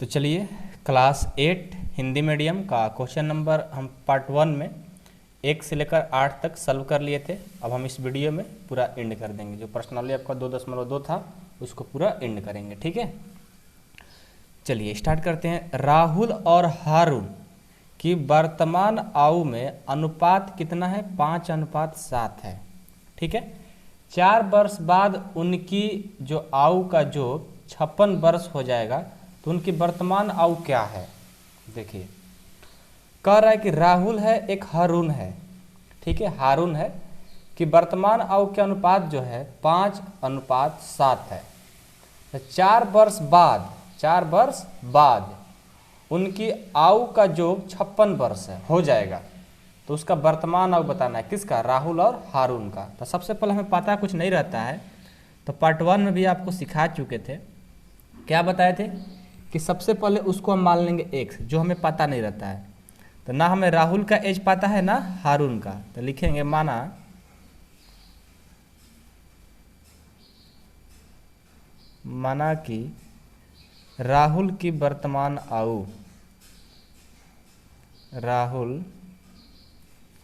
तो चलिए class 8 Hindi medium का क्वेश्चन नंबर हम पार्ट 1 में 1 से लेकर 8 तक सॉल्व कर लिए थे। अब हम इस वीडियो में पूरा एंड कर देंगे। जो पर्सनली आपका 2.2 था उसको पूरा एंड करेंगे, ठीक है। चलिए स्टार्ट करते हैं। राहुल और हारून की वर्तमान आयु में अनुपात कितना है? 5:7 है, ठीक है। 4 वर्ष बाद उनकी जो आयु का जो 56 वर्ष हो जाएगा तो उनकी वर्तमान आयु क्या है? देखिए कह रहा है कि राहुल है, एक हारून है, ठीक है। हारून है कि वर्तमान आयु के अनुपात जो है 5:7 है। 4 वर्ष बाद उनकी आयु का जो 56 वर्ष है हो जाएगा तो उसका वर्तमान आयु बताना है। किसका? राहुल और हारून का। तो सबसे पहले हमें पता कुछ नहीं रहता है, तो पार्ट 1 में भी आपको सिखा चुके थे। क्या बताए थे कि सबसे पहले उसको हम मान लेंगे x, जो हमें पता नहीं रहता है। तो ना हमें राहुल का एज पता है ना हारून का, तो लिखेंगे माना कि राहुल की वर्तमान आयु, राहुल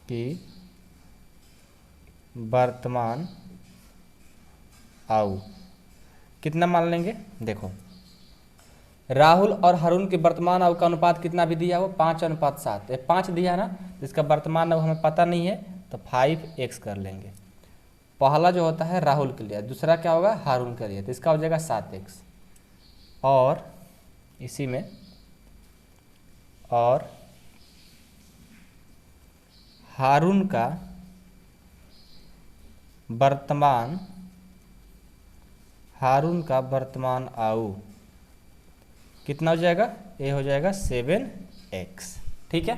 की वर्तमान आयु कितना मान लेंगे? देखो राहुल और हारून की वर्तमान आयु का अनुपात कितना भी दिया हो? 5:7। ये 5 दिया है ना, जिसका वर्तमान आयु हमें पता नहीं है तो 5x कर लेंगे। पहला जो होता है राहुल के लिए, दूसरा क्या होगा? हारून के लिए, तो इसका हो जाएगा 7x। और इसी में और हारून का वर्तमान आयु कितना हो जाएगा? ये हो जाएगा 7x, ठीक है।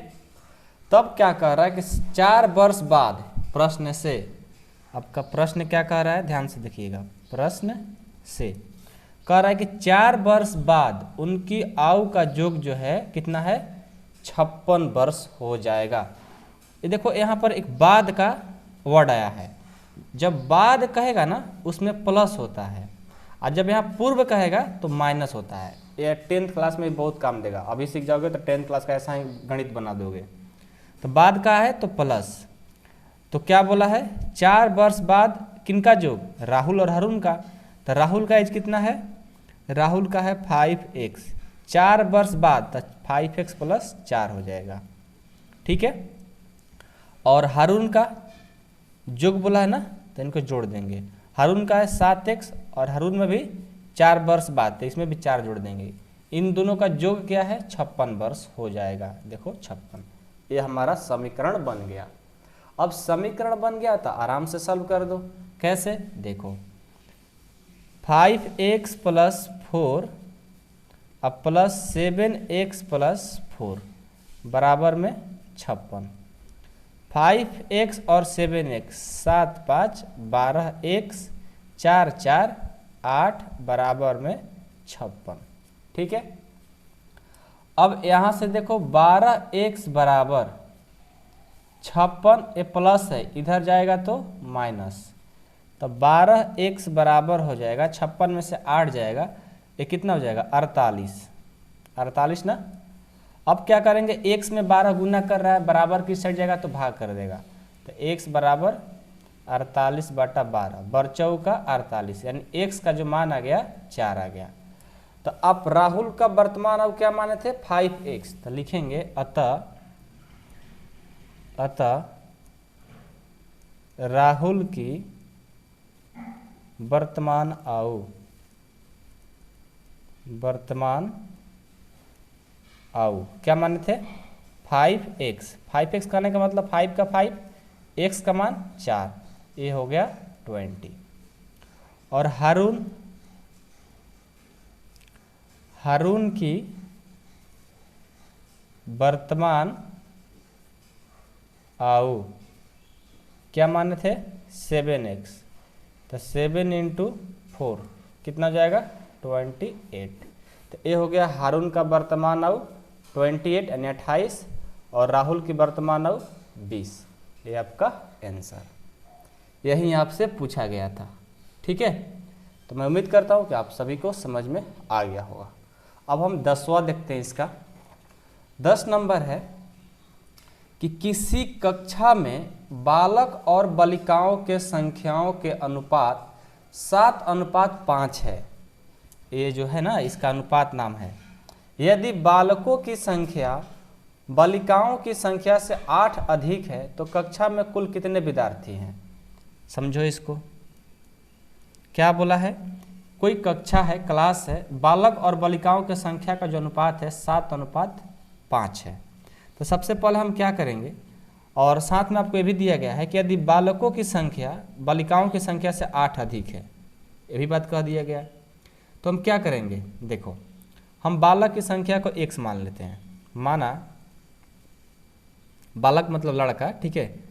तब क्या कह रहा है कि 4 वर्ष बाद, प्रश्न से, आपका प्रश्न क्या कह रहा है ध्यान से देखिएगा। प्रश्न से कह रहा है कि 4 वर्ष बाद उनकी आयु का योग जो है कितना है? 56 वर्ष हो जाएगा। ये देखो यहाँ पर एक बाद का वर्ड आया है। जब बाद कहेगा ना उसमें प्लस होता है, और जब यहाँ पूर्व कहेगा तो माइनस होता है। ये 10th क्लास में बहुत काम देगा। अभी सीख जाओगे तो 10th क्लास का ऐसा ही गणित बना दोगे। तो बाद का है तो प्लस। तो क्या बोला है? 4 वर्ष बाद किनका योग? राहुल और हारून का। तो राहुल का एज कितना है? राहुल का है 5x। 4 वर्ष बाद तो 5x + 4 हो जाएगा, ठीक है। और हारून का योग बोला है ना, तो इनको जोड़ देंगे। हारून का है 7x और हारून में भी 4 वर्ष बाद, तो इसमें भी 4 जोड़ देंगे। इन दोनों का योग क्या है? 56 वर्ष हो जाएगा। देखो 56, ये हमारा समीकरण बन गया। अब समीकरण बन गया तो आराम से सॉल्व कर दो। कैसे? देखो 5x + 4 अब प्लस 7x + 4 बराबर में 56। 5x और 7x 7 5 12x 4 4 8 बराबर में 56, ठीक है। अब यहाँ से देखो 12x बराबर 56, ये प्लस है, इधर जाएगा तो माइनस। तो 12x बराबर हो जाएगा 56 में से 8 जाएगा, ये कितना हो जाएगा? 48 ना। अब क्या करेंगे? x में 12 गुना कर रहा है, बराबर किस साइड जाएगा तो भाग कर देगा। तो x बराबर 48/12, बरचौ का 48, यानी x का जो मान आ गया 4 आ गया। तो अब राहुल का वर्तमान आयु क्या माने थे? 5x। तो लिखेंगे अतः राहुल की वर्तमान आयु क्या माने थे? 5x। 5x कहने का मतलब 5 का 5, x का मान 4, ये हो गया 20। और हारून की वर्तमान आयु क्या माने थे? 7x। तो 7 × 4 कितना हो जाएगा? 28। तो ये हो गया हारून का वर्तमान आयु 28 यानी 28, और राहुल की वर्तमान आयु 20। ये आपका आंसर, यही आपसे पूछा गया था, ठीक है। तो मैं उम्मीद करता हूँ कि आप सभी को समझ में आ गया होगा। अब हम 10वां देखते हैं इसका। 10 नंबर है कि किसी कक्षा में बालक और बालिकाओं के संख्याओं के अनुपात 7:5 है। ये जो है ना, इसका अनुपात नाम है। यदि बालकों की संख्या बालिकाओं की संख्या से 8 अधिक है तो कक्षा में कुल कितने विद्यार्थी हैं? समझो इसको। क्या बोला है? कोई कक्षा है, क्लास है, बालक और बालिकाओं की संख्या का जो अनुपात है 7:5 है। तो सबसे पहले हम क्या करेंगे, और साथ में आपको ये भी दिया गया है कि यदि बालकों की संख्या बालिकाओं की संख्या से 8 अधिक है, ये भी बात कह दिया गया। तो हम क्या करेंगे, देखो हम बालक की संख्या को x मान लेते हैं। माना बालक मतलब लड़का, ठीक है।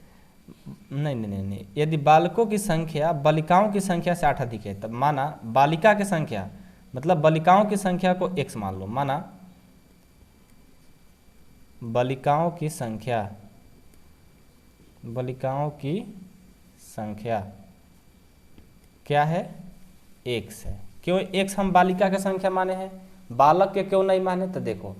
नहीं, यदि बालकों की संख्या बालिकाओं की संख्या से 8 अधिक है तब माना बालिका की संख्या मतलब बालिकाओं की संख्या को x मान लो। माना बालिकाओं की संख्या क्या है? x है। क्यों x हम बालिका की संख्या माने हैं, बालक के क्यों नहीं माने? तो देखो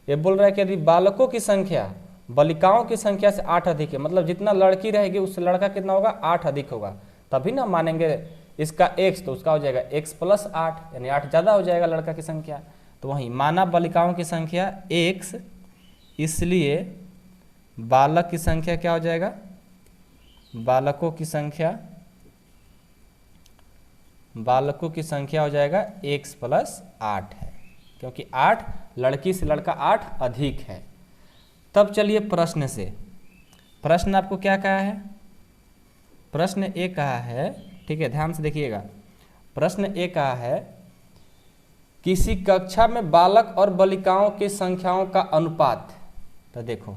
ये बोल रहा है कि यदि बालकों की संख्या बालिकाओं की संख्या से 8 अधिक है, मतलब जितना लड़की रहेगी उससे लड़का कितना होगा? 8 अधिक होगा, तभी ना मानेंगे इसका x। तो उसका हो जाएगा x + 8, यानी 8 ज़्यादा हो जाएगा लड़का की संख्या। तो वहीं माना बालिकाओं की संख्या x, इसलिए बालक की संख्या क्या हो जाएगा? बालकों की संख्या हो जाएगा x + 8 है, क्योंकि 8 लड़की से लड़का 8 अधिक है। तब चलिए प्रश्न से। प्रश्न आपको क्या कहा है? प्रश्न ए कहा है, ठीक है, ध्यान से देखिएगा। प्रश्न ए कहा है किसी कक्षा में बालक और बालिकाओं की संख्याओं का अनुपात। तो देखो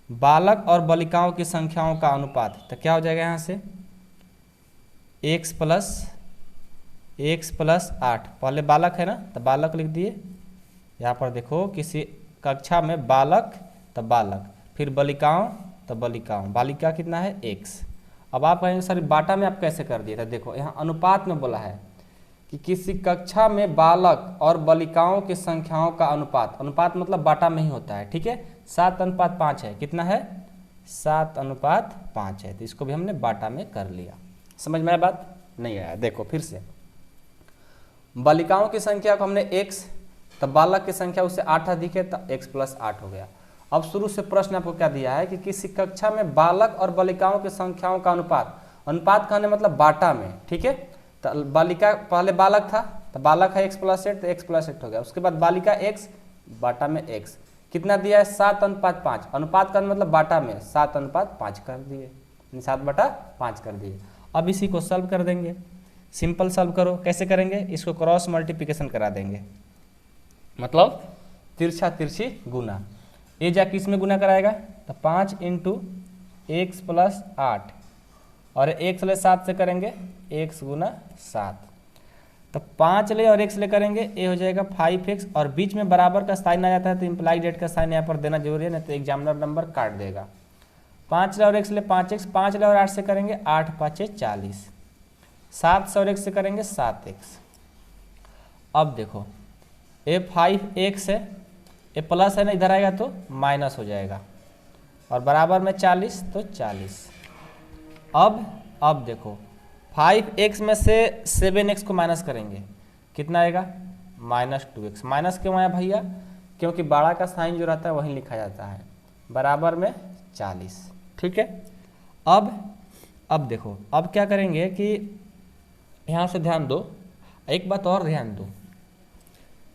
बालक और बालिकाओं की संख्याओं का अनुपात, तो क्या हो जाएगा यहाँ से? x + 8। पहले बालक है ना, तो बालक लिख दिए। यहाँ पर देखो किसी कक्षा में बालक तो बालक, फिर बालिकाओं तो बालिकाओं, बालिका कितना है? x। अब आप कहेंगे सर बाटा में आप कैसे कर दिए? तो देखो यहाँ अनुपात में बोला है कि किसी कक्षा में बालक और बालिकाओं की संख्याओं का अनुपात, अनुपात मतलब बाटा में ही होता है, ठीक है। 7:5 है। कितना है? 7:5 है। तो इसको भी हमने बाटा में कर लिया। समझ में आया बात? नहीं आया? देखो फिर से, बालिकाओं की संख्या को हमने x, तब बालक की संख्या उससे 8 अधिक है तो x + 8 हो गया। अब शुरू से प्रश्न आपको क्या दिया है कि किसी कक्षा में बालक और बालिकाओं की संख्याओं का अनुपात, अनुपात कहने मतलब बाटा में, ठीक है। तो बालिका पहले बालक था तो बालक है x + 8, तो x + 8 हो गया। उसके बाद बालिका x, बाटा में x कितना दिया है? 7:5। अनुपात का मतलब बाटा में 7:5 कर दिए, 7/5 कर दिए। अब इसी को सॉल्व कर देंगे। सिंपल सॉल्व करो। कैसे करेंगे? इसको क्रॉस मल्टीप्लिकेशन करा देंगे, मतलब तिरछा तिरछी गुना। ये जा किस में गुना कराएगा? तो 5 × x + 8 और x ले 7 से करेंगे x × 7। तो 5 ले और x ले करेंगे, ये हो जाएगा 5x, और बीच में बराबर का साइन आ जाता है तो इम्प्लाई डेट का साइन यहाँ पर देना जरूरी है, नहीं तो एग्जामिनर नंबर काट देगा। 5 ले और x ले 5x, 5 ले और 8 से करेंगे 8 × 5 = 40, 7 से और x से करेंगे 7x। अब देखो ये 5x है, ये प्लस है ना, इधर आएगा तो माइनस हो जाएगा, और बराबर में 40 तो 40। अब देखो 5x में से 7x को माइनस करेंगे, कितना आएगा? -2x। माइनस क्यों आया भैया? क्योंकि बड़ा का साइन जो रहता है वहीं लिखा जाता है, बराबर में 40, ठीक है। अब देखो अब क्या करेंगे कि यहाँ से ध्यान दो, एक बात और ध्यान दो,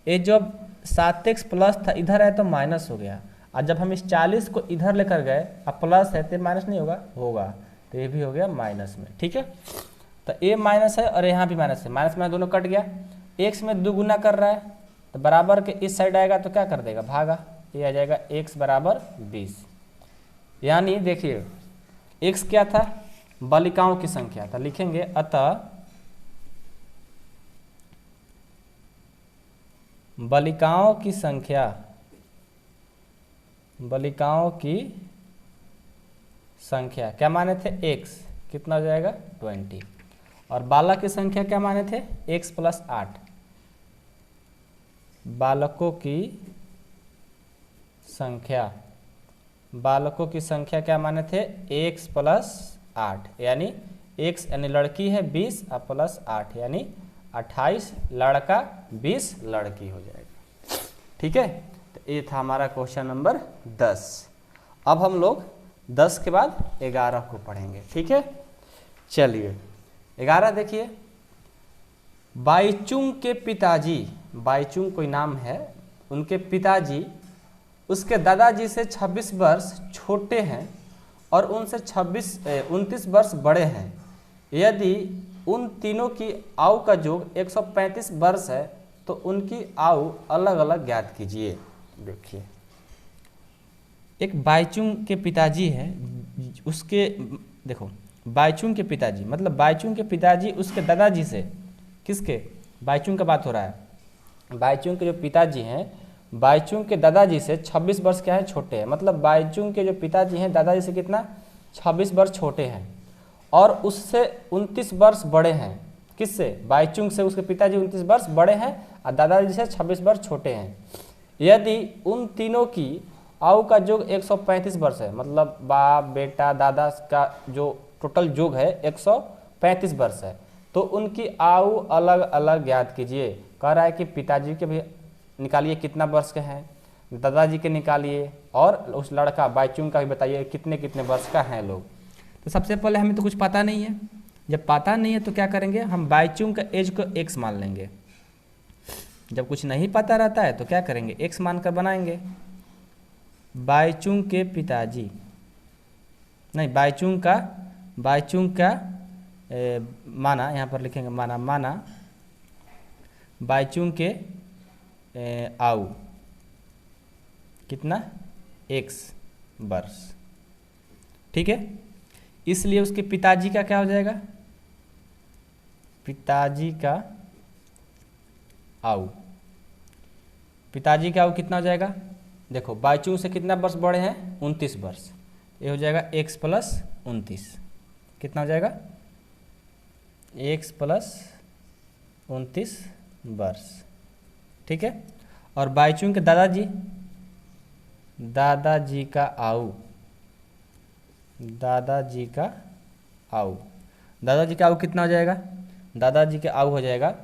ये जब 7x प्लस था इधर है तो माइनस हो गया, और जब हम इस 40 को इधर लेकर गए अब प्लस है तो माइनस नहीं होगा? होगा। तो ये भी हो गया माइनस में, ठीक है। तो ये माइनस है और यहाँ भी माइनस है, माइनस में दोनों कट गया। x में 2 गुना कर रहा है तो बराबर के इस साइड आएगा तो क्या कर देगा? भागा। ये आ जाएगा x = 20। यानी देखिए x क्या था? बालिकाओं की संख्या था। लिखेंगे अतः बालिकाओं की संख्या क्या माने थे? x, कितना हो जाएगा? 20। और बालक की संख्या क्या माने थे? x + 8। बालकों की संख्या, बालकों की संख्या क्या माने थे, x प्लस 8, यानी x यानी लड़की है 20 और प्लस 8 यानी 28 लड़का 20 लड़की हो जाएगा। ठीक है, तो ये था हमारा क्वेश्चन नंबर 10। अब हम लोग 10 के बाद 11 को पढ़ेंगे। ठीक है, चलिए 11 देखिए। बाईचुंग के पिताजी, बाईचुंग कोई नाम है, उनके पिताजी उसके दादाजी से 26 वर्ष छोटे हैं और उनसे 29 वर्ष बड़े हैं। यदि उन तीनों की आयु का योग 135 वर्ष है तो उनकी आयु अलग अलग ज्ञात कीजिए। देखिए, एक बाईचुंग के पिताजी है, उसके देखो बाईचुंग के पिताजी मतलब बाईचुंग के पिताजी उसके दादाजी से, किसके, बाईचुंग का बात हो रहा है। बाईचुंग के जो पिताजी हैं, बाईचुंग के दादाजी से 26 वर्ष क्या है, छोटे हैं। मतलब बाईचुंग के जो पिताजी हैं दादाजी से कितना, 26 वर्ष छोटे हैं और उससे 29 वर्ष बड़े हैं। किससे, बाईचुंग से उसके पिताजी 29 वर्ष बड़े हैं और दादाजी से 26 वर्ष छोटे हैं। यदि उन तीनों की आयु का योग 135 वर्ष है, मतलब बाप बेटा दादा का जो टोटल योग है 135 वर्ष है, तो उनकी आयु अलग अलग ज्ञात कीजिए। कह रहा है कि पिताजी के भी निकालिए कितना वर्ष के हैं, दादाजी के निकालिए और उस लड़का बाईचुंग का भी बताइए कितने कितने वर्ष का हैं लोग। तो सबसे पहले हमें तो कुछ पता नहीं है, जब पता नहीं है तो क्या करेंगे, हम बाईचुंग का एज को x मान लेंगे। जब कुछ नहीं पता रहता है तो क्या करेंगे, x मानकर बनाएंगे। बाईचुंग के पिताजी नहीं, बाईचुंग का माना, यहाँ पर लिखेंगे माना बाईचुंग के आयु कितना, x वर्ष। ठीक है, इसलिए उसके पिताजी का क्या हो जाएगा, पिताजी का आयु, पिताजी का आयु कितना हो जाएगा, देखो बाईचुंग से कितना वर्ष बड़े हैं, 29 वर्ष, ये हो जाएगा x प्लस 29, कितना हो जाएगा, x प्लस 29 वर्ष। ठीक है, और बाईचुंग के दादाजी, दादाजी का आयु, दादाजी का आयु, दादाजी का आयु कितना हो जाएगा, दादाजी के आयु हो जाएगा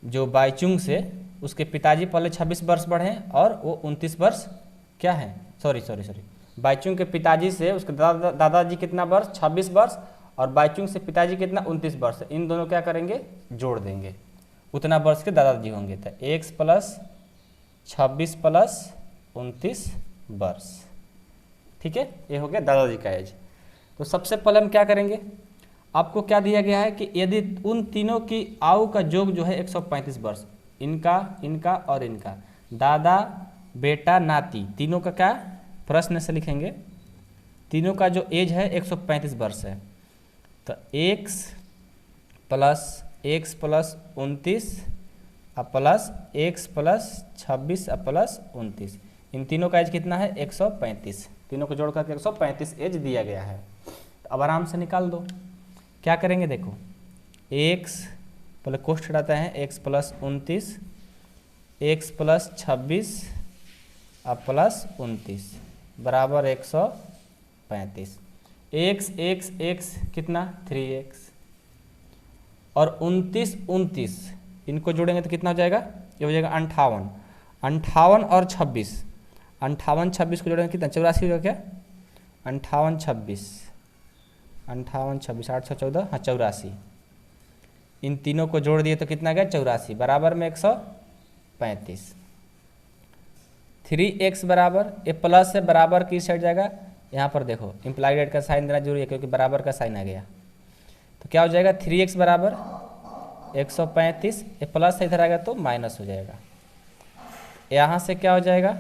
जो बाईचुंग से उसके पिताजी पहले 26 वर्ष बढ़े हैं और वो 29 वर्ष क्या है, सॉरी बाईचुंग के पिताजी से उसके दादाजी कितना वर्ष, 26 वर्ष, और बाईचुंग से पिताजी कितना, 29 वर्ष। इन दोनों क्या करेंगे, जोड़ देंगे, उतना वर्ष के दादाजी होंगे। तो x प्लस 26 प्लस 29 वर्ष। ठीक है, ये हो गया दादाजी का एज। तो सबसे पहले हम क्या करेंगे, आपको क्या दिया गया है कि यदि उन तीनों की आयु का योग जो है 135 वर्ष, इनका और इनका, दादा बेटा नाती, तीनों का क्या प्रश्न से लिखेंगे, तीनों का जो एज है 135 वर्ष है। तो x plus 29 plus x plus 26 plus 29, इन तीनों का एज कितना है, 135, तीनों को जोड़ करके 135 एज दिया गया है। तो अब आराम से निकाल दो। क्या करेंगे, देखो x पहले कोष्ठ रहता है, x plus 29, x plus 26 plus 29 बराबर 135, x कितना 3x, और 29 इनको जोड़ेंगे तो कितना हो जाएगा, ये हो जाएगा 58 और 26, 58 को जोड़ेंगे कितना, 84 हो जाएगा क्या, 58 26 814, हाँ 84, इन तीनों को जोड़ दिए तो कितना गया, 84 बराबर में 135। 3x बराबर, ये प्लस से बराबर की साइड जाएगा, यहाँ पर देखो इम्प्लाइड एड का साइन देना जरूरी है क्योंकि बराबर का साइन आ गया। तो क्या हो जाएगा, 3x बराबर 135, ये प्लस इधर आ गया तो माइनस हो जाएगा। यहाँ से क्या हो जाएगा,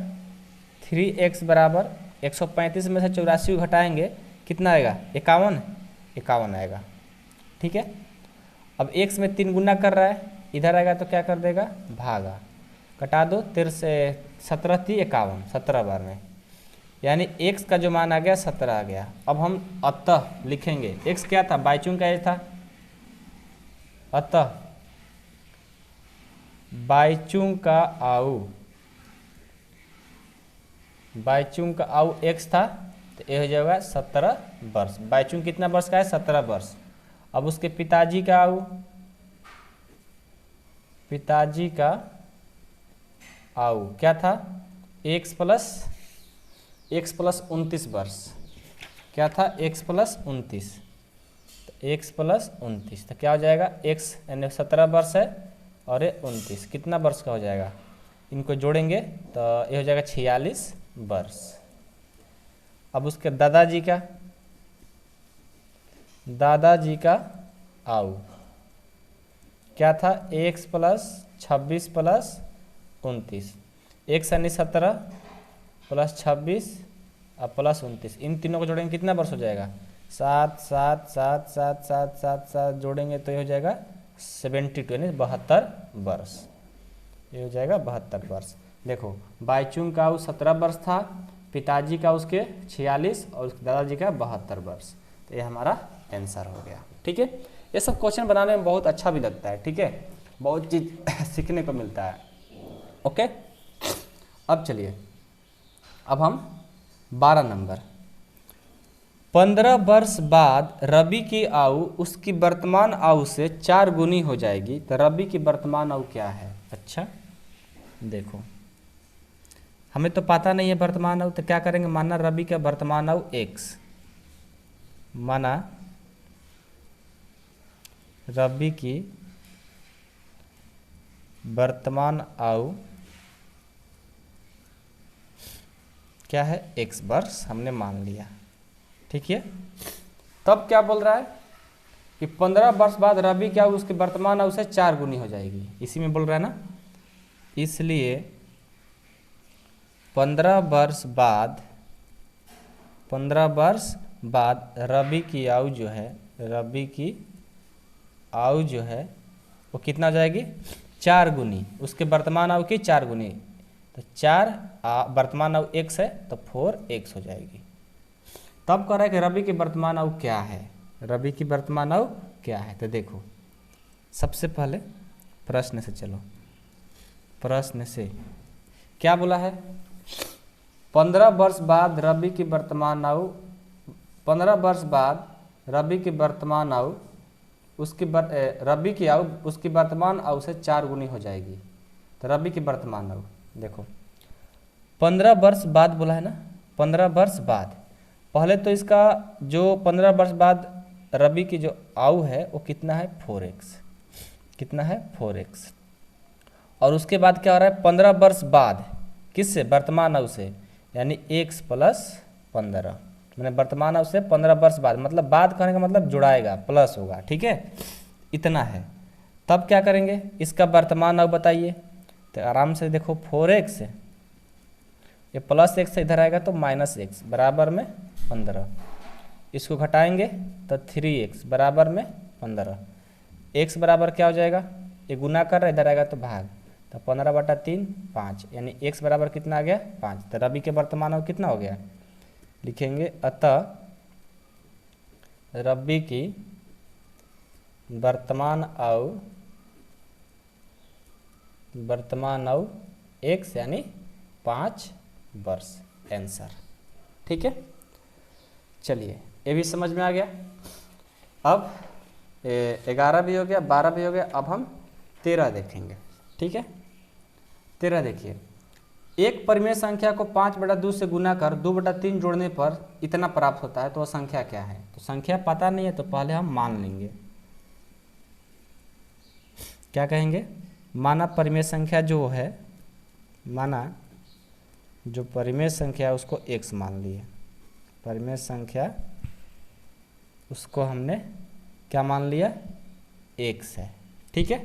3x बराबर 135 में से 84 घटाएंगे कितना आएगा, 51 आएगा। ठीक है, अब x में 3 गुना कर रहा है, इधर आएगा तो क्या कर देगा, भागा, कटा दो, 13 से 17 थी 51, 17 बार में, यानी x का जो मान आ गया 17 आ गया। अब हम अतः लिखेंगे, x क्या था, बाईचुंग का एज था, अतः बाईचुंग का आयु, बाईचुंग का आयु x था, तो ये हो जाएगा 17 वर्ष। बाईचुंग कितना वर्ष का है? 17 वर्ष। अब उसके पिताजी का आयु, पिताजी का आयु क्या था? x प्लस 29 वर्ष। क्या था? x प्लस 29, तो x प्लस 29 तो क्या हो जाएगा? x यानी 17 वर्ष है और ये 29, कितना वर्ष का हो जाएगा? इनको जोड़ेंगे तो ये हो जाएगा 46 वर्ष। अब उसके दादाजी का, दादाजी का आयु क्या था? x प्लस 26 प्लस 29, x यानी 17 प्लस 26 और प्लस 29, इन तीनों को जोड़ेंगे कितना वर्ष हो जाएगा? 7 7 7 7 7 7 7 जोड़ेंगे तो ये हो जाएगा 72 यानी 72 वर्ष। ये हो जाएगा 72 वर्ष। देखो बाईचुंग का उस 17 वर्ष था, पिताजी का उसके 46 और उसके दादाजी का 72 वर्ष। तो ये हमारा आंसर हो गया। ठीक है, ये सब क्वेश्चन बनाने में बहुत अच्छा भी लगता है। ठीक है, बहुत चीज़ सीखने को मिलता है। ओके, अब चलिए, अब हम 12 नंबर, 15 वर्ष बाद रवि की आयु उसकी वर्तमान आयु से 4 गुनी हो जाएगी, तो रवि की वर्तमान आयु क्या है? अच्छा देखो, हमें तो पता नहीं है वर्तमान आयु, तो क्या करेंगे? माना रवि का वर्तमान आयु x, माना रवि की वर्तमान आयु क्या है? x वर्ष हमने मान लिया। ठीक है, तब क्या बोल रहा है कि 15 वर्ष बाद रवि क्या उसके वर्तमान आयु से 4 गुनी हो जाएगी, इसी में बोल रहा है ना। इसलिए 15 वर्ष बाद, 15 वर्ष बाद रवि की आयु जो है, रवि की आयु जो है वो कितना हो जाएगी? 4 गुनी, उसके वर्तमान आयु की 4 गुनी। तो 4 वर्तमान आयु x है तो 4x हो जाएगी। तब कह रहा है कि रवि की वर्तमान आयु क्या है? रवि की वर्तमान आयु क्या है? तो देखो, सबसे पहले प्रश्न से चलो, प्रश्न से क्या बोला है? 15 वर्ष बाद रवि की वर्तमान आयु, 15 वर्ष बाद रवि की वर्तमान आयु उसकी रवि की आयु उसकी वर्तमान आयु से 4 गुनी हो जाएगी। तो रवि की वर्तमान आयु देखो, 15 वर्ष बाद बोला है ना, 15 वर्ष बाद। पहले तो इसका जो 15 वर्ष बाद रवि की जो आयु है वो कितना है? 4x। कितना है? 4x। और उसके बाद क्या हो रहा है? 15 वर्ष बाद किससे? वर्तमान आयु से, यानी x प्लस 15, मैंने वर्तमान आयु से 15 वर्ष बाद, मतलब बाद कहने का मतलब जुड़ाएगा, प्लस होगा। ठीक है, इतना है। तब क्या करेंगे? इसका वर्तमान आयु बताइए, तो आराम से देखो 4x, ये प्लस x से इधर आएगा तो माइनस x बराबर में 15, इसको घटाएंगे तो 3x बराबर में 15, x बराबर क्या हो जाएगा? ये गुना कर रहा है, इधर आएगा तो भाग, तो 15/3 5, यानी x बराबर कितना आ गया? 5। तो रवि के वर्तमान आयु कितना हो गया? लिखेंगे अतः रवि की वर्तमान आयु, वर्तमान आयु x यानी 5 वर्ष, आंसर। ठीक है, चलिए ये भी समझ में आ गया। अब 11 भी हो गया, 12 भी हो गया, अब हम 13 देखेंगे। ठीक है, 13 देखिए, एक परिमेय संख्या को 5/2 से गुना कर 2/3 जोड़ने पर इतना प्राप्त होता है, तो वह संख्या क्या है? तो संख्या पता नहीं है तो पहले हम मान लेंगे। क्या कहेंगे? माना परिमेय संख्या जो है, माना जो परिमेय संख्या है उसको x मान लिए, परिमेय संख्या उसको हमने क्या मान लिया? x है। ठीक है,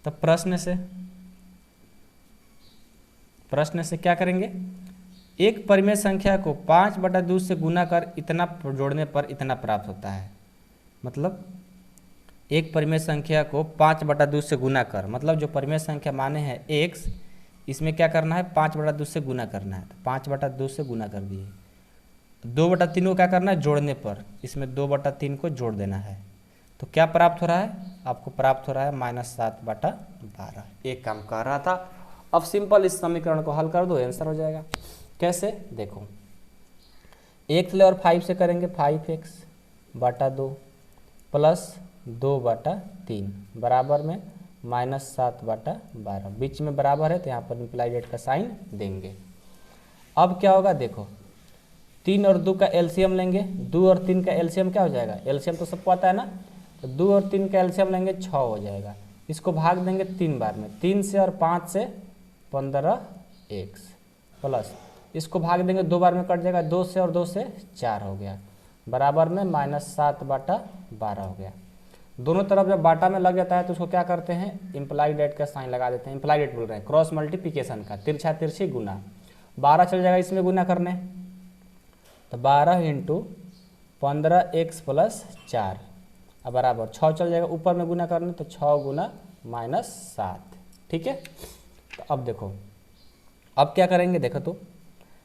तो प्रश्न से क्या करेंगे? एक परिमेय संख्या को 5/2 से गुना कर इतना जोड़ने पर इतना प्राप्त होता है। मतलब एक परिमेय संख्या को 5/2 से गुना कर, मतलब जो परिमेय संख्या माने हैं x, इसमें क्या करना है? 5/2 से गुना करना है, तो 5/2 से गुना कर दिए। 2/3 को क्या करना है? जोड़ने पर इसमें 2/3 को जोड़ देना है। तो क्या प्राप्त हो रहा है? आपको प्राप्त हो रहा है -7/12। एक काम कर रहा था। अब सिंपल इस समीकरण को हल कर दो, आंसर हो जाएगा। कैसे देखो, 1 ले और 5 से करेंगे, 5x/2 प्लस 2/3 बराबर में -7/12। बीच में बराबर है तो यहाँ पर इम्प्लाई डेट का साइन देंगे। अब क्या होगा देखो, 3 और 2 का एलसीएम लेंगे, 2 और 3 का एलसीएम क्या हो जाएगा, एलसीएम तो सबको आता है ना, तो 2 और 3 का एलसीएम लेंगे 6 हो जाएगा। इसको भाग देंगे 3 बार में, 3 से और 5 से 15x प्लस इसको भाग देंगे 2 बार में, कट जाएगा, 2 से और 2 से 4 हो गया, बराबर में -7/12 हो गया। दोनों तरफ जब बाटा में लग जाता है तो उसको क्या करते हैं, इम्प्लाई डेट का साइन लगा देते हैं। इम्प्लाई डेट बोल रहे हैं, क्रॉस मल्टीप्लिकेशन का, तिरछा तिरछी गुना। 12 चल जाएगा इसमें गुना करने, तो 12 × 15x + 4 अब बराबर 6 चल जाएगा ऊपर में गुना करने, तो 6 गुना -7। ठीक है, तो अब देखो, अब क्या करेंगे देखो, तो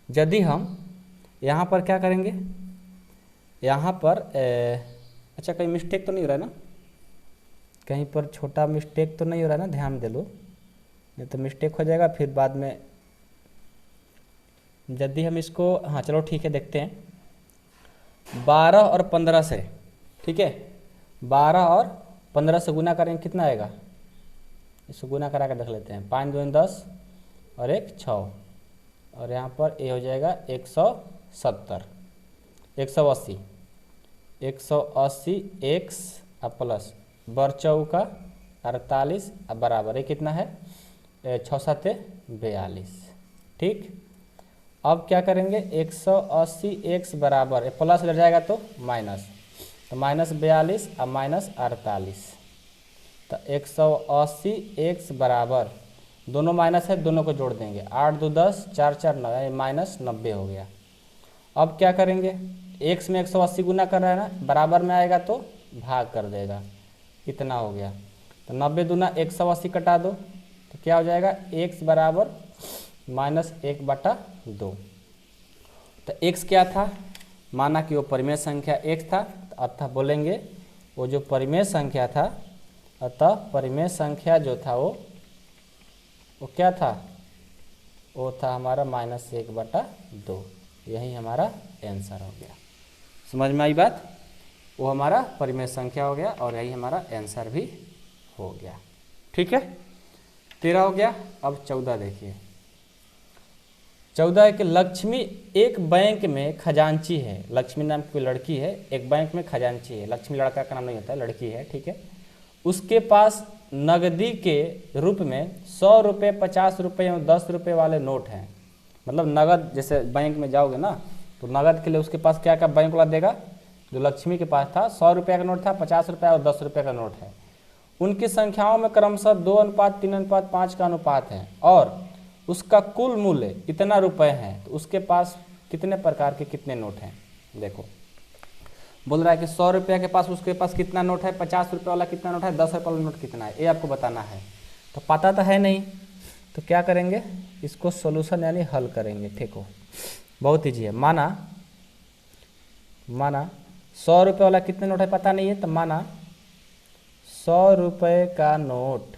यदि हम यहाँ पर क्या करेंगे, यहाँ पर अच्छा कहीं मिस्टेक तो नहीं हो रहा है ना, कहीं पर छोटा मिस्टेक तो नहीं हो रहा है ना, ध्यान दे लो, नहीं तो मिस्टेक हो जाएगा फिर बाद में। यदि हम इसको, हाँ चलो ठीक है, देखते हैं। 12 और 15 से, ठीक है, 12 और 15 से गुना करेंगे, कितना आएगा, इसको गुना करा कर देख लेते हैं। 5 2 10 और 1 6, और यहाँ पर ये हो जाएगा 170, 180, 180 x अब प्लस बर चौका 48 अब बराबर, ये कितना है, 6 7 42। ठीक, अब क्या करेंगे, 180x बराबर, प्लस लग जाएगा तो माइनस, तो -42 अब -48, तो 180x बराबर, दोनों माइनस है, दोनों को जोड़ देंगे, 8 2 10 4 4 9 -90 हो गया। अब क्या करेंगे, x में 180 गुना कर रहा है ना, बराबर में आएगा तो भाग कर देगा, इतना हो गया, तो 90 दूना 180 कटा दो, तो क्या हो जाएगा, x बराबर -1/2। तो x क्या था, माना कि वो परिमेय संख्या x था, तो अतः बोलेंगे वो जो परिमेय संख्या था, अतः परिमेय संख्या जो था वो क्या था, वो था हमारा -1/2। यही हमारा आंसर हो गया। समझ में आई बात, वो हमारा परिमेय संख्या हो गया और यही हमारा आंसर भी हो गया। ठीक है, 13 हो गया। अब 14 देखिए। 14 है कि लक्ष्मी एक बैंक में खजांची है। लक्ष्मी नाम की कोई लड़की है, एक बैंक में खजांची है। लक्ष्मी लड़का का नाम नहीं होता है, लड़की है, ठीक है। उसके पास नगदी के रूप में 100 रुपये, 50 रुपये और 10 रुपये वाले नोट हैं। मतलब नगद, जैसे बैंक में जाओगे ना तो नगद के लिए उसके पास क्या क्या बैंक वाला देगा, जो लक्ष्मी के पास था 100 रुपये का नोट था, 50 रुपये और 10 रुपये का नोट है। उनकी संख्याओं में क्रमशः 2:3:5 का अनुपात है और उसका कुल मूल्य इतना रुपए है, तो उसके पास कितने प्रकार के कितने नोट हैं। देखो बोल रहा है कि 100 रुपये के पास उसके पास कितना नोट है, 50 रुपये वाला कितना नोट है, 10 रुपये वाला नोट कितना है, ये आपको बताना है। तो पता तो है नहीं, तो क्या करेंगे, इसको सॉल्यूशन यानी हल करेंगे। ठीक हो, बहुत ईजी है। माना 100 रुपये वाला कितने नोट है पता नहीं है, तो माना 100 रुपये का नोट,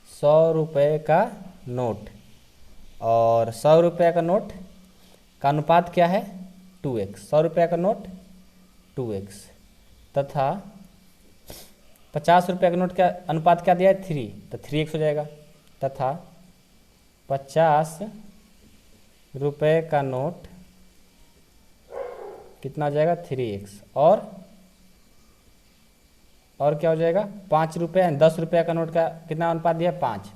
100 रुपये का नोट और 100 रुपये का नोट का अनुपात क्या है, 2x। 100 रुपये का नोट 2x तथा 50 रुपये का नोट का अनुपात क्या दिया है, 3, तो 3x हो जाएगा। तथा 50 रुपये का नोट कितना हो जाएगा, 3x। और क्या हो जाएगा, 5 रुपये, 10 रुपये का नोट का कितना अनुपात दिया है, 5।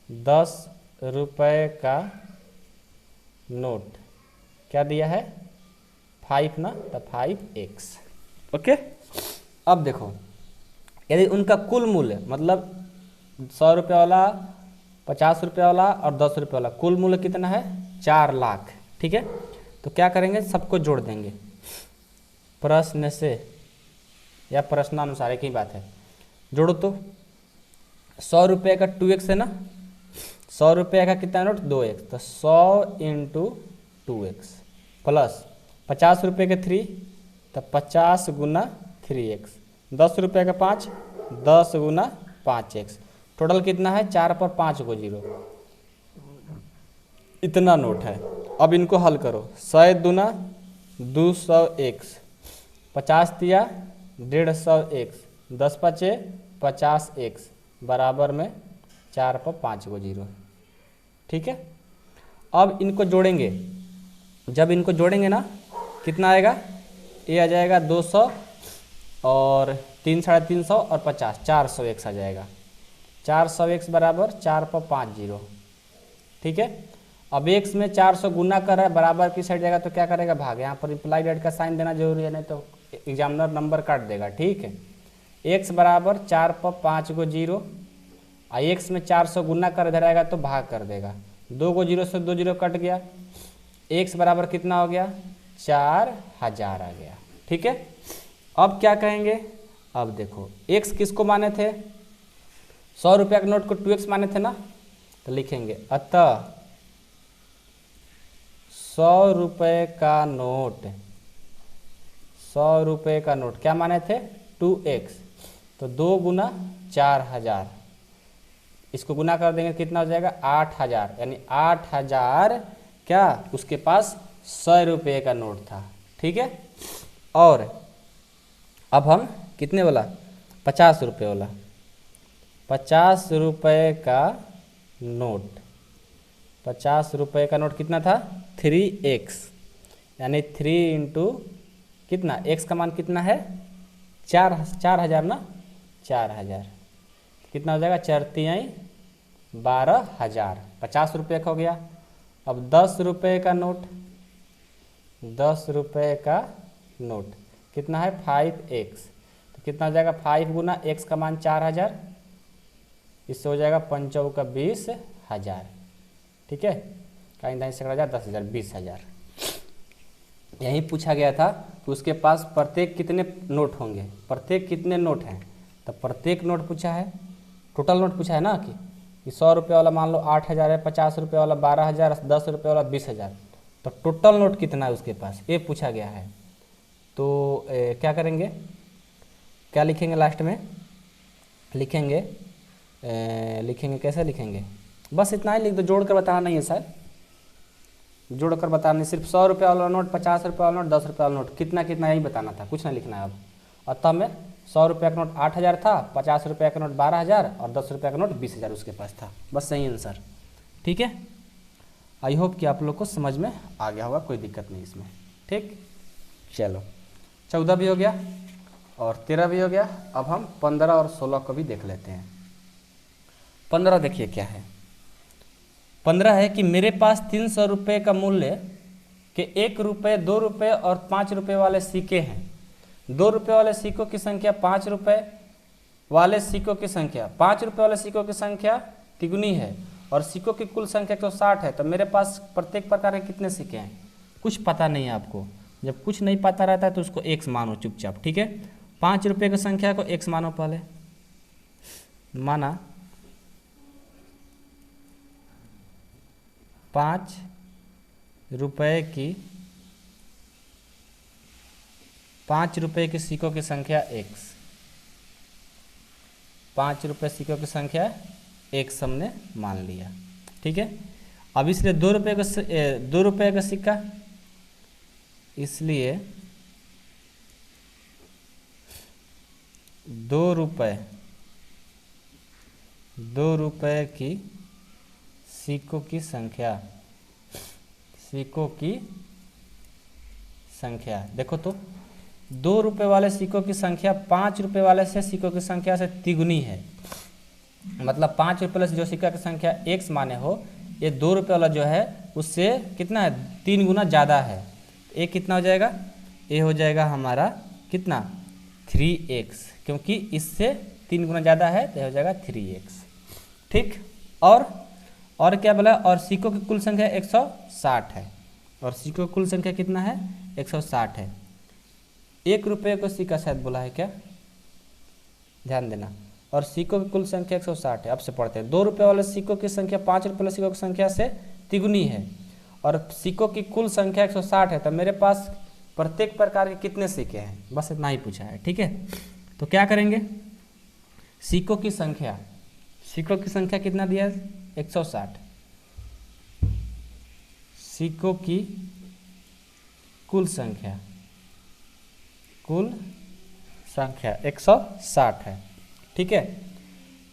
10 रुपये का नोट क्या दिया है, 5 ना, तो 5x। ओके, अब देखो यदि उनका कुल मूल्य, मतलब 100 रुपये वाला, 50 रुपये वाला और 10 रुपये वाला कुल मूल्य कितना है, 4 लाख। ठीक है, तो क्या करेंगे, सबको जोड़ देंगे प्रश्न से या प्रश्नानुसार, एक ही बात है। जोड़ो तो 100 रुपये का 2x है ना, 100 रुपये का कितना नोट, 2x, तो 100 × 2x प्लस 50 रुपये के 3, तो 50 × 3x 10 रुपये का 5, 10 गुना 5x, टोटल कितना है 4 पर 5 को 0, इतना नोट है। अब इनको हल करो, 100 दूना 200x, 50 दिया 150x, 10 पचे 50x, बराबर में 4 पर 5 को 0। ठीक है, अब इनको जोड़ेंगे, जब इनको जोड़ेंगे ना कितना आएगा, ये आ जाएगा 200 और 3 350 और 50, 400x आ जाएगा। 400x बराबर 4 पर 5 0। ठीक है, अब x में 400 गुना कर रहा है, बराबर की साइड जाएगा तो क्या करेगा, भाग। यहाँ पर इम्प्लाइड एड का साइन देना जरूरी है, नहीं तो एग्जामिनर नंबर काट देगा। ठीक है, x बराबर 4 पर 5 को 0, और x में 400 गुना कर इधर आएगा तो भाग कर देगा, 2 को 0 से 2 0 कट गया, x बराबर कितना हो गया, 4000 आ गया। ठीक है, अब क्या कहेंगे, अब देखो x किसको माने थे, 100 रुपया के नोट को 2x माने थे ना, तो लिखेंगे अतः 100 रुपये का नोट, 100 रुपये का नोट क्या माने थे, 2x, तो 2 गुना 4000, इसको गुना कर देंगे कितना हो जाएगा 8000, यानी 8000 क्या उसके पास 100 रुपये का नोट था। ठीक है, और अब हम कितने वाला, 50 रुपये वाला, 50 रुपये का नोट, 50 रुपये का नोट कितना था 3x, यानी 3 इंटू कितना, x का मान कितना है 4000 ना, 4000 कितना हो जाएगा, 4 तिहाई 12000, 50 रुपये का हो गया। अब 10 रुपये का नोट, 10 रुपये का नोट कितना है 5x, तो कितना हो जाएगा 5 गुना x का मान 4000, इससे हो जाएगा 5 का 20,000। ठीक है, कहीं दाई सक 10,000 20,000। यही पूछा गया था कि उसके पास प्रत्येक कितने नोट होंगे, प्रत्येक कितने नोट हैं, तो प्रत्येक नोट पूछा है, टोटल नोट पूछा है ना, कि 100 रुपये वाला मान लो 8000 है, 50 रुपये वाला 12000, 10 रुपये वाला 20,000, तो टोटल नोट कितना है उसके पास, ये पूछा गया है। तो क्या करेंगे, क्या लिखेंगे लास्ट में, लिखेंगे लिखेंगे कैसे लिखेंगे, बस इतना ही लिख दो, जोड़ कर बताना नहीं है सर, जोड़ कर बताना नहीं, सिर्फ 100 रुपये वाला नोट, 50 रुपये वाला नोट, 10 रुपये वाला नोट, कितना कितना यही बताना था, कुछ नहीं लिखना है अब। अतः में 100 रुपये का नोट 8000 था, 50 रुपये का नोट 12000 और 10 रुपये का नोट 20,000 उसके पास था, बस सही आंसर। ठीक है, आई होप कि आप लोग को समझ में आ गया होगा, कोई दिक्कत नहीं इसमें। ठीक, चलो 14 भी हो गया और 13 भी हो गया। अब हम 15 और 16 को भी देख लेते हैं। 15 देखिए क्या है, 15 है कि मेरे पास 300 रुपये का मूल्य के 1 रुपये, 2 रुपये और 5 रुपये वाले सिक्के हैं। 2 रुपये वाले सिक्कों की संख्या 5 रुपये वाले सिक्कों की संख्या 5 रुपये वाले सिक्कों की संख्या तिगुनी है और सिक्कों की कुल संख्या 160 है। तो मेरे पास प्रत्येक प्रकार के कितने सिक्के हैं, कुछ पता नहीं है आपको। जब कुछ नहीं पता रहता है तो उसको x मानो चुपचाप। ठीक है, 5 रुपये की संख्या को x मानो, पहले माना 5 रुपये की 5 रुपये की सिक्कों की संख्या x, 5 रुपये सिक्कों की संख्या x हमने मान लिया। ठीक है, अब इसलिए 2 रुपये का सिक्का, इसलिए 2 रुपये की सिक्कों की संख्या देखो तो 2 रुपये वाले सिक्कों की संख्या 5 रुपये वाले से सिक्कों की संख्या से तिगुनी है। मतलब 5 रुपये वाले जो सिक्का की संख्या x माने हो, ये 2 रुपये वाला जो है उससे कितना है, 3 गुना ज़्यादा है। ये कितना हो जाएगा, ये हो जाएगा हमारा कितना 3x, क्योंकि इससे 3 गुना ज़्यादा है तो हो जाएगा 3x। ठीक, और क्या बोला, और सिक्कों की कुल संख्या 160 है, और सिक्कों की कुल संख्या कितना है 160 है। 1 रुपये को सिक्का शायद बोला है क्या, ध्यान देना, और सिक्कों की कुल संख्या 160 है। अब से पढ़ते हैं, 2 रुपये वाले सिक्कों की संख्या 5 रुपये वाले सिक्कों की संख्या से तिगुनी है और सिक्कों की कुल संख्या 160 है। तो मेरे पास प्रत्येक प्रकार के कितने सिक्के हैं, बस इतना ही पूछा है। ठीक है, तो क्या करेंगे, सिक्कों की संख्या, सिक्कों की संख्या कितना दिया है 160, सिक्कों की कुल संख्या, कुल संख्या 160 है, ठीक है।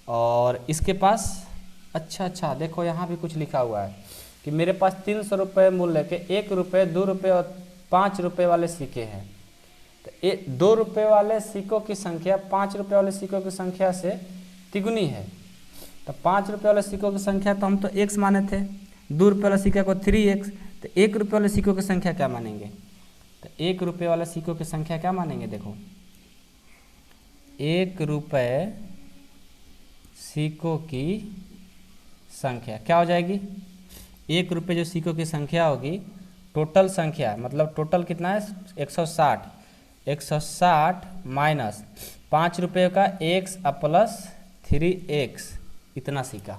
और इसके पास अच्छा देखो यहाँ भी कुछ लिखा हुआ है कि मेरे पास 300 रुपये मूल्य के 1 रुपये, 2 रुपये और 5 रुपये वाले सिक्के हैं। तो 2 रुपये वाले सिक्कों की संख्या 5 रुपये वाले सिक्कों की संख्या से तिगुनी है। तो 5 रुपये वाले सिक्कों की संख्या तो हम तो x माने थे, 2 रुपये वाले सिक्के को 3x, तो 1 रुपये वाले सिक्कों की संख्या क्या मानेंगे, तो 1 रुपये वाले सिक्कों की संख्या क्या मानेंगे, देखो 1 रुपये सिक्कों की संख्या क्या हो जाएगी, 1 रुपये जो सिक्कों की संख्या होगी, टोटल संख्या मतलब टोटल कितना है 160, 160 माइनस 5 रुपये का x प्लस 3x, इतना सिक्का।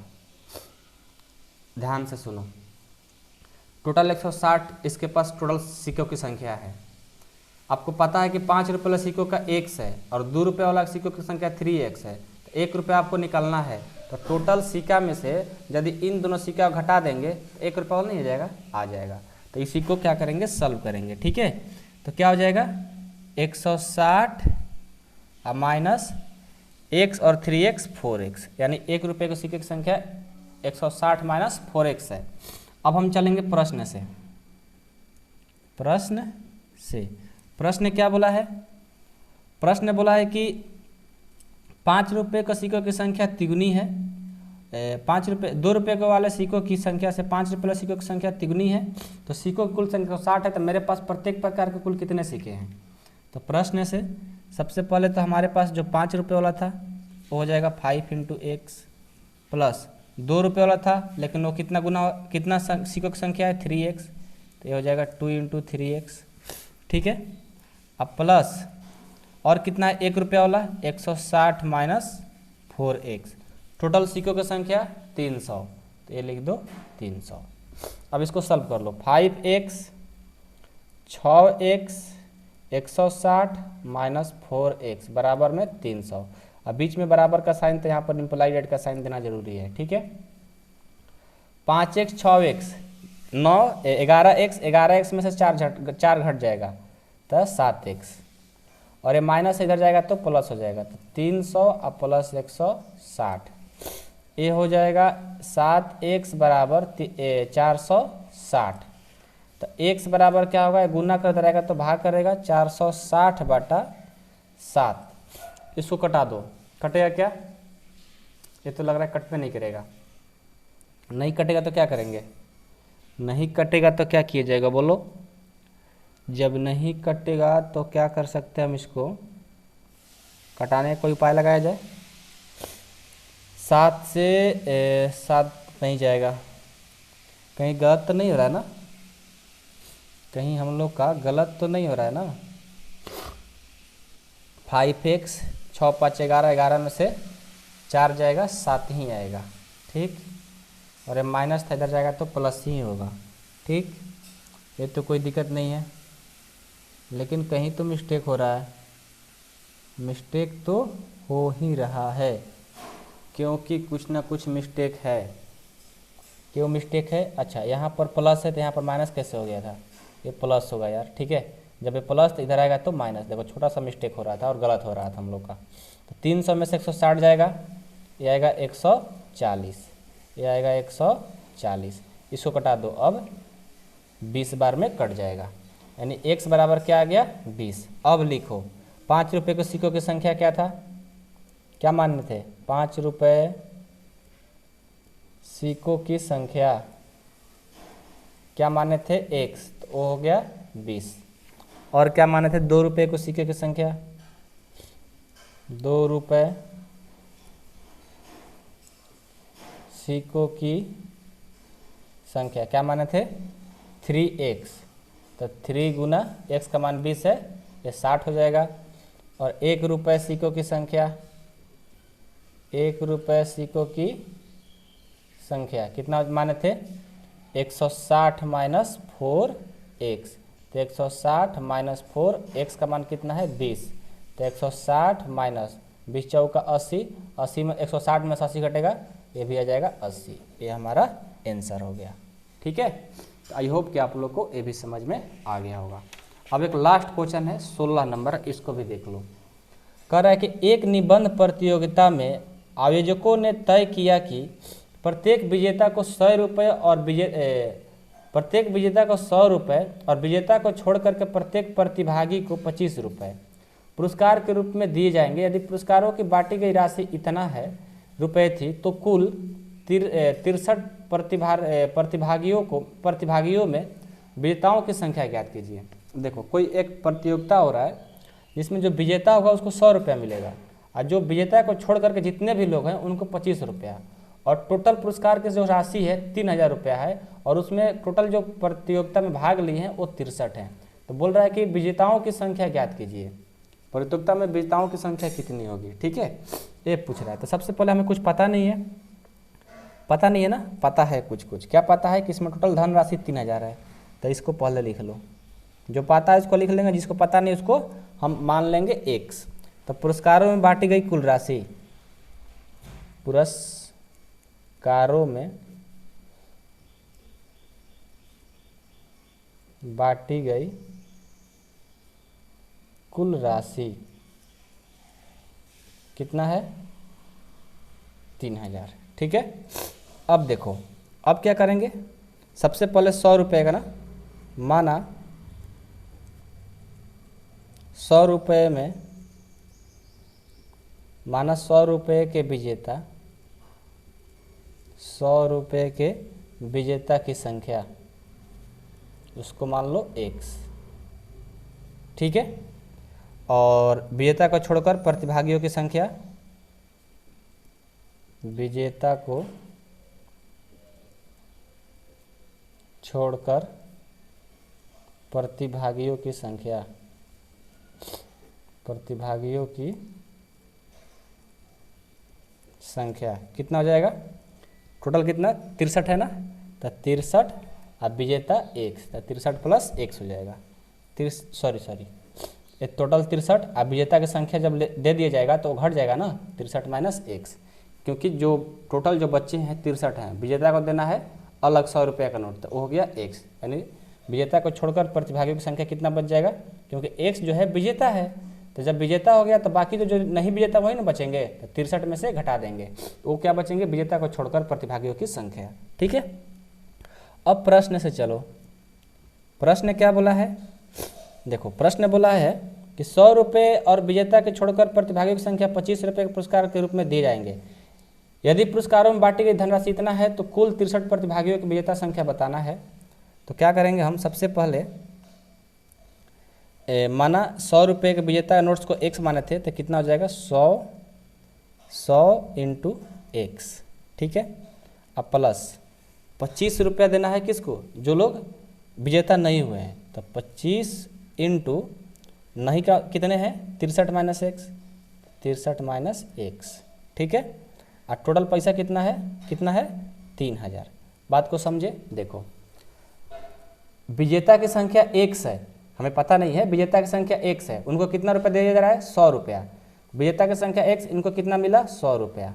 ध्यान से सुनो, टोटल 160 इसके पास टोटल सिक्कों की संख्या है। आपको पता है कि 5 रुपये वाला सिक्कों का x है और 2 रुपये वाला सिक्कों की संख्या 3x है, तो 1 रुपये आपको निकालना है। तो टोटल सिक्का में से यदि इन दोनों सिक्का को घटा देंगे तो 1 रुपये वाला नहीं हो जाएगा, आ जाएगा। तो इसी को क्या करेंगे, सॉल्व करेंगे, ठीक है। तो क्या हो जाएगा 160 माइनस x और 3x 4x, यानी 1 रुपये के सिक्के की संख्या 160 माइनस 4x है। अब हम चलेंगे प्रश्न से, प्रश्न क्या बोला है, प्रश्न बोला है कि 5 रुपये का सिक्कों की संख्या तिगुनी है, 2 रुपये के वाले सिक्कों की संख्या से 5 रुपये वाले सिक्कों की संख्या तिगुनी है। तो सिक्कों की कुल संख्या 60 है, तो मेरे पास प्रत्येक प्रकार के कुल कितने सिक्के हैं। तो प्रश्न से सबसे पहले तो हमारे पास जो 5 रुपये वाला था वो हो जाएगा 5 × x प्लस 2 रुपये वाला था, लेकिन वो कितना सिक्कों की संख्या है 3x, तो ये हो जाएगा 2 × 3x, ठीक है। अब प्लस और कितना है 1 रुपया वाला 160 माइनस 4x, टोटल सिक्कों की संख्या 300, तो ये लिख दो 300। अब इसको सॉल्व कर लो, 5x 6x 160 माइनस 4x बराबर में 300। अब बीच में बराबर का साइन, तो यहाँ पर इम्प्लाइड एड का साइन देना जरूरी है, ठीक है। 5x 6x 9 11x, 11x में से 4 घट जाएगा तो 7x, और ये माइनस इधर जाएगा तो प्लस हो जाएगा, तो 300 और प्लस 160, ये हो जाएगा 7x बराबर 460। तो x बराबर क्या होगा, गुना कर रहेगा तो भाग करेगा 460 बटा 7। इसको कटा दो, कटेगा क्या, ये तो लग रहा है कट पे नहीं करेगा, नहीं कटेगा तो क्या करेंगे, नहीं कटेगा तो क्या किया जाएगा बोलो, जब नहीं कटेगा तो क्या कर सकते हैं हम, इसको कटाने का कोई उपाय लगाया जाए। 7 से 7 नहीं जाएगा, कहीं गलत तो नहीं हो रहा है ना, कहीं हम लोग का गलत तो नहीं हो रहा है ना। 5x 6 5 11, 11 में से 4 जाएगा 7 ही आएगा, ठीक। और ये माइनस था, इधर जाएगा तो प्लस ही होगा, ठीक। ये तो कोई दिक्कत नहीं है, लेकिन कहीं तो मिस्टेक हो रहा है, मिस्टेक तो हो ही रहा है, क्योंकि कुछ ना कुछ मिस्टेक है। क्यों मिस्टेक है, अच्छा यहाँ पर प्लस है तो यहाँ पर माइनस कैसे हो गया था, ये प्लस होगा यार, ठीक है। जब ये प्लस तो इधर आएगा तो माइनस, देखो छोटा सा मिस्टेक हो रहा था और गलत हो रहा था हम लोग का। तो 300 में से 160 जाएगा, ये आएगा 140, ये आएगा 140, इसको कटा दो, अब 20 बार में कट जाएगा, यानी x बराबर क्या आ गया 20। अब लिखो 5 रुपये के सिक्कों की संख्या क्या था, क्या मानने थे, 5 रुपये सिक्कों की संख्या क्या माने थे x, तो वो हो गया 20। और क्या माने थे 2 रुपये को सिक्के की संख्या, 2 रुपये सिक्कों की संख्या क्या माने थे 3x, तो 3 गुना x का मान 20 है, ये 60 हो जाएगा। और 1 रुपये सिक्कों की संख्या, 1 रुपये सिक्कों की संख्या कितना माने थे 160 माइनस 4x, तो 160 माइनस 4x का मान कितना है 20, तो 160 माइनस 20 चौका 80, 80 में 160 में 80 घटेगा, ये भी आ जाएगा 80। ये हमारा आंसर हो गया। ठीक है, तो आई होप कि आप लोग को ये भी समझ में आ गया होगा। अब एक लास्ट क्वेश्चन है 16 नंबर, इसको भी देख लो। कह रहा है कि एक निबंध प्रतियोगिता में आयोजकों ने तय किया कि प्रत्येक विजेता को 100 रुपये और प्रत्येक विजेता को 100 रुपये और विजेता को छोड़ करके प्रत्येक प्रतिभागी को 25 रुपये पुरस्कार के रूप में दिए जाएंगे। यदि पुरस्कारों की बांटी गई राशि इतना है रुपये थी तो कुल 63 प्रतिभागियों में विजेताओं की संख्या ज्ञात कीजिए। देखो, कोई एक प्रतियोगिता हो रहा है जिसमें जो विजेता होगा उसको 100 रुपया मिलेगा और जो विजेता को छोड़ करके जितने भी लोग हैं उनको 25 रुपया, और टोटल पुरस्कार की जो राशि है 3000 रुपया है, और उसमें टोटल जो प्रतियोगिता में भाग लिए हैं वो 63 हैं। तो बोल रहा है कि विजेताओं की संख्या ज्ञात कीजिए, प्रतियोगिता में विजेताओं की संख्या कितनी होगी। ठीक है, ये पूछ रहा है। तो सबसे पहले हमें कुछ पता नहीं है, पता नहीं है ना, पता है कुछ कुछ। क्या पता है कि इसमें टोटल धनराशि 3000 है, तो इसको पहले लिख लो। जो पता है उसको लिख लेंगे, जिसको पता नहीं उसको हम मान लेंगे x। तो पुरस्कारों में बांटी गई कुल राशि, पुरस्कारों में बांटी गई कुल राशि कितना है, 3000। ठीक है, अब देखो, अब क्या करेंगे, सबसे पहले 100 रुपये का ना, माना 100 रुपये में, माना 100 रुपये के विजेता, 100 रुपये के विजेता की संख्या उसको मान लो x। ठीक है, और विजेता को छोड़कर प्रतिभागियों की संख्या, विजेता को छोड़कर प्रतिभागियों की संख्या, प्रतिभागियों की संख्या कितना हो जाएगा, टोटल कितना 63 है ना, तो 63 और विजेता x, तो 63 प्लस x हो जाएगा। सॉरी ये टोटल 63 और विजेता की संख्या जब दे दिया जाएगा तो घट जाएगा ना, 63 माइनस x, क्योंकि जो टोटल जो बच्चे हैं 63 हैं, विजेता को देना है अलग 100 रुपये का नोट, तो वो हो गया x। यानी विजेता को छोड़कर प्रतिभागियों की संख्या कितना बच जाएगा, क्योंकि x जो है विजेता है, तो जब विजेता हो गया तो बाकी जो नहीं विजेता वही ना बचेंगे, तो 63 में से घटा देंगे, तो वो क्या बचेंगे, विजेता को छोड़कर प्रतिभागियों की संख्या। ठीक है, अब प्रश्न से चलो, प्रश्न क्या बोला है, देखो प्रश्न बोला है कि 100 रुपये और विजेता के छोड़कर प्रतिभागियों की संख्या 25 रुपये के पुरस्कार के रूप में दिए जाएंगे। यदि पुरस्कारों में बांटी गई धनराशि इतना है तो कुल 63 प्रतिभागियों की विजेता संख्या बताना है। तो क्या करेंगे हम, सबसे पहले माना 100 रुपये के विजेता नोट्स को x माने थे, तो कितना हो जाएगा 100 इंटू x। ठीक है, अब प्लस 25 रुपया देना है किसको, जो लोग विजेता नहीं हुए हैं, तो 25 इंटू नहीं का कितने हैं 63 माइनस एक्स, 63 माइनस एक्स। ठीक है, और टोटल पैसा कितना है 3000। बात को समझे, देखो विजेता की संख्या x है, हमें पता नहीं है, विजेता की संख्या x है, उनको कितना रुपया दिया जा रहा है 100 रुपया, विजेता की संख्या x, इनको कितना मिला 100 रुपया,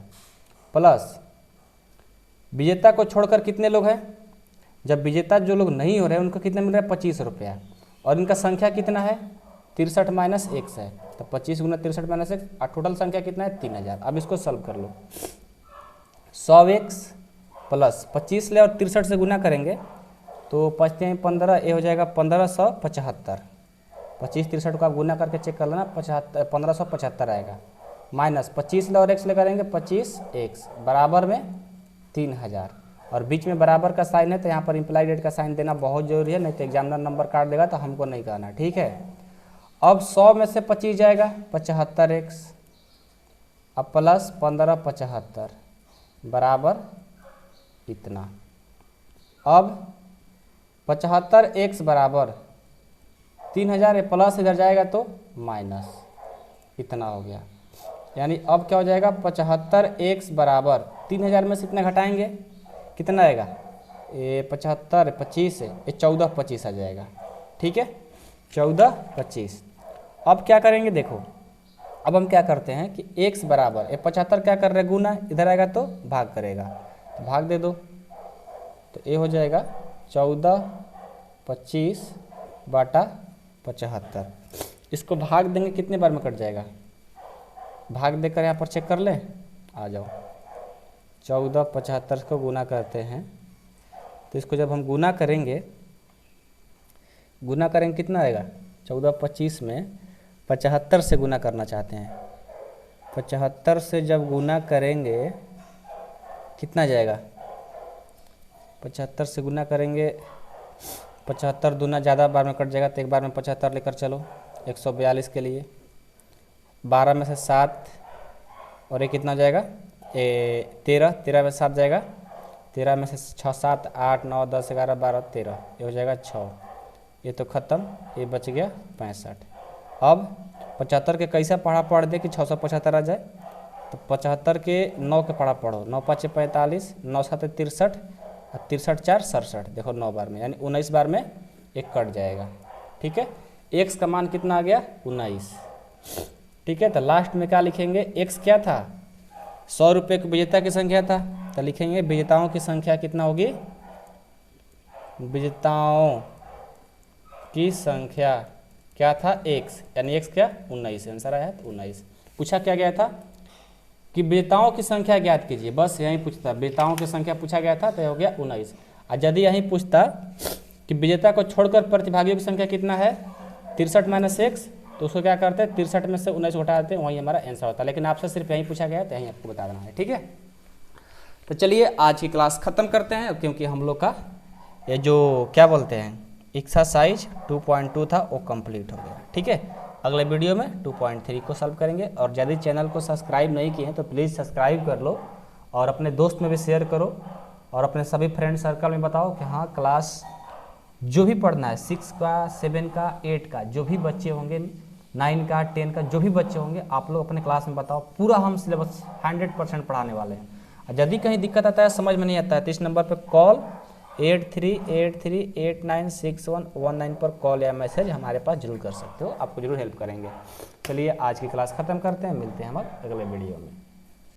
प्लस विजेता को छोड़कर कितने लोग हैं, जब विजेता जो लोग नहीं हो रहे हैं उनको कितना मिल रहा है 25 रुपया, और इनका संख्या कितना है 63 माइनस एक्स है, तो 25 गुना 63 माइनस एक्स, और टोटल संख्या कितना है 3000। अब इसको सॉल्व कर लो, 100x प्लस 25 ले और 63 से गुना करेंगे तो 5 15, ये हो जाएगा 1575। 25 63 को आप गुना करके चेक कर लेना, 1575 आएगा, माइनस 25 ले और x ले करेंगे 25x बराबर में 3000, और बीच में बराबर का साइन है तो यहाँ पर इम्प्लाई डेट का साइन देना बहुत जरूरी है, नहीं तो एग्जामिनर नंबर काट देगा तो हमको नहीं करना। ठीक है, अब 100 में से 25 जाएगा 75x, अब प्लस 1575 बराबर इतना। अब 75x बराबर 3000, प्लस इधर जाएगा तो माइनस इतना हो गया, यानी अब क्या हो जाएगा 75x बराबर 3000 में से इतना घटाएंगे कितना आएगा, ये 75 25 है, ये 14 25 आ जाएगा। ठीक है, 14 25। अब क्या करेंगे, देखो अब हम क्या करते हैं कि x बराबर, ये 75 क्या कर रहे हैं, गुना, इधर आएगा तो भाग करेगा, तो भाग दे दो, तो ये हो जाएगा 14/25 इसको भाग देंगे कितने बार में कट जाएगा, भाग देकर यहाँ पर चेक कर ले, आ जाओ। 14/75 को गुना करते हैं, तो इसको जब हम गुना करेंगे कितना आएगा, 14/25 में 75 से गुना करना चाहते हैं, 75 से जब गुना करेंगे कितना जाएगा, 75 से गुना करेंगे, 75 दूना ज़्यादा बार में कट जाएगा, तो एक बार में 75 लेकर चलो 142 के लिए, 12 में से 7 और ये कितना हो जाएगा, 13 में 7 जाएगा, 13 में से 6 7 8 9 10 11 12 13, ये हो जाएगा 6, ये तो ख़त्म, ये बच गया 65। अब 75 के कैसा पढ़ा पढ़ दे कि 675 आ जाए, तो 75 के 9 के पढ़ा पढ़ो, 9 5 45, 9 7 63 और 63 4 67, देखो 9 बार में, यानी 19 बार में एक कट जाएगा। ठीक है, x का मान कितना आ गया, 19। ठीक है, तो लास्ट में क्या लिखेंगे, x क्या था, 100 रुपये की विजेता की संख्या था, तो लिखेंगे विजेताओं की संख्या कितना होगी, विजेताओं की संख्या क्या था, x, यानी x क्या, 19, आंसर आया तो 19। पूछा क्या गया था कि विजेताओं की संख्या ज्ञात कीजिए, बस यही पूछता, विजेताओं की संख्या पूछा गया था, तो हो गया 19। और यदि यही पूछता कि विजेता को छोड़कर प्रतिभागियों की संख्या कितना है, 63 - x, तो उसको क्या करते हैं, 63 में से 19 उठा देते हैं, वही हमारा आंसर होता है। लेकिन आपसे सिर्फ यही पूछा गया है, तो यही आपको बता देना है। ठीक है, तो चलिए आज की क्लास ख़त्म करते हैं, क्योंकि हम लोग का ये जो क्या बोलते हैं एक्सरसाइज 2.2 था वो कंप्लीट हो गया। ठीक है, अगले वीडियो में 2.3 को सॉल्व करेंगे। और यदि चैनल को सब्सक्राइब नहीं किए हैं तो प्लीज़ सब्सक्राइब कर लो और अपने दोस्त में भी शेयर करो और अपने सभी फ्रेंड सर्कल में बताओ कि हाँ क्लास जो भी पढ़ना है 6 का 7 का 8 का जो भी बच्चे होंगे, 9 का 10 का जो भी बच्चे होंगे, आप लोग अपने क्लास में बताओ, पूरा हम सिलेबस 100% पढ़ाने वाले हैं। यदि कहीं दिक्कत आता है, समझ में नहीं आता है, तो इस नंबर पर कॉल 8383896119 पर कॉल या मैसेज हमारे पास जरूर कर सकते हो, आपको जरूर हेल्प करेंगे। चलिए आज की क्लास ख़त्म करते हैं, मिलते हैं हम अगले वीडियो में।